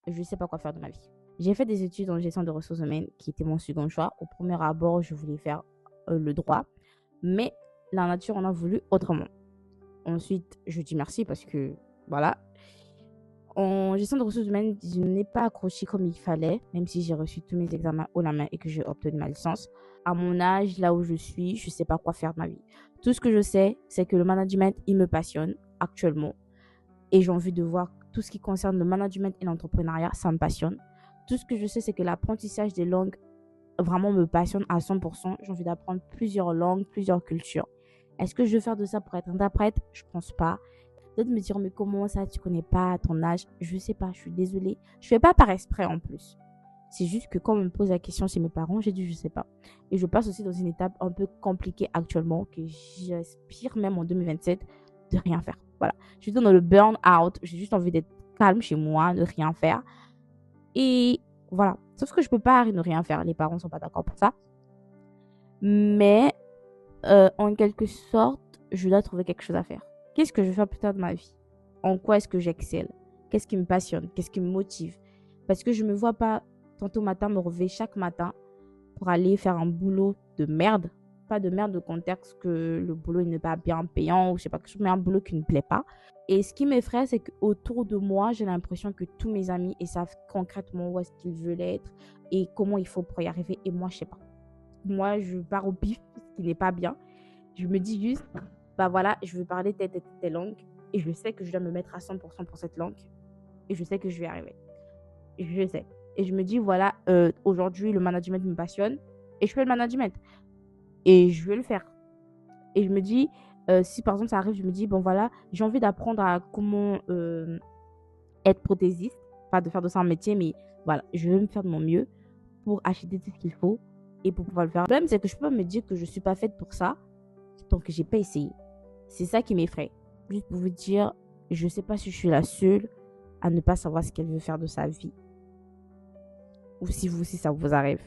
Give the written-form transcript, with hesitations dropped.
je ne sais pas quoi faire de ma vie. J'ai fait des études en gestion de ressources humaines qui était mon second choix. Au premier abord, je voulais faire le droit, mais la nature en a voulu autrement. Ensuite, je dis merci parce que, voilà, en gestion de ressources humaines, je n'ai pas accroché comme il fallait, même si j'ai reçu tous mes examens haut la main et que j'ai obtenu ma licence. À mon âge, là où je suis, je ne sais pas quoi faire de ma vie. Tout ce que je sais, c'est que le management, il me passionne actuellement. Et j'ai envie de voir tout ce qui concerne le management et l'entrepreneuriat, ça me passionne. Tout ce que je sais, c'est que l'apprentissage des langues vraiment me passionne à 100%. J'ai envie d'apprendre plusieurs langues, plusieurs cultures. Est-ce que je veux faire de ça pour être interprète? Je pense pas. Peut-être me dire, mais comment ça, tu connais pas ton âge? Je sais pas, je suis désolée. Je fais pas par exprès en plus. C'est juste que quand on me pose la question chez mes parents, j'ai dit, je sais pas. Et je passe aussi dans une étape un peu compliquée actuellement, que j'aspire même en 2027 de rien faire. Voilà. Je suis dans le burn-out. J'ai juste envie d'être calme chez moi, de rien faire. Et voilà. Sauf que je peux pas ne rien faire. Les parents sont pas d'accord pour ça. Mais en quelque sorte, je dois trouver quelque chose à faire. Qu'est-ce que je vais faire plus tard de ma vie? En quoi est-ce que j'excelle? Qu'est-ce qui me passionne? Qu'est-ce qui me motive? Parce que je me vois pas tantôt matin me réveiller chaque matin pour aller faire un boulot de merde. Pas de merde de contexte que le boulot n'est pas bien payant ou je sais pas quelque chose, mais un boulot qui ne me plaît pas. Et ce qui m'effraie, c'est qu'autour de moi, j'ai l'impression que tous mes amis ils savent concrètement où est-ce qu'ils veulent être et comment il faut pour y arriver. Et moi, je sais pas. Moi, je pars au pif, ce qui n'est pas bien. Je me dis juste, bah voilà, je veux parler telle langue et je sais que je dois me mettre à 100% pour cette langue et je sais que je vais y arriver. Je sais. Et je me dis, voilà, aujourd'hui, le management me passionne et je fais le management et je vais le faire. Et je me dis, si par exemple ça arrive, je me dis, bon voilà, j'ai envie d'apprendre à comment être prothésiste, pas de faire de ça un métier, mais voilà, je vais me faire de mon mieux pour acheter tout ce qu'il faut et pour pouvoir le faire. Le problème, c'est que je peux pas me dire que je suis pas faite pour ça tant que j'ai pas essayé. C'est ça qui m'effraie. Juste pour vous dire, je sais pas si je suis la seule à ne pas savoir ce qu'elle veut faire de sa vie. Ou si vous aussi ça vous arrive.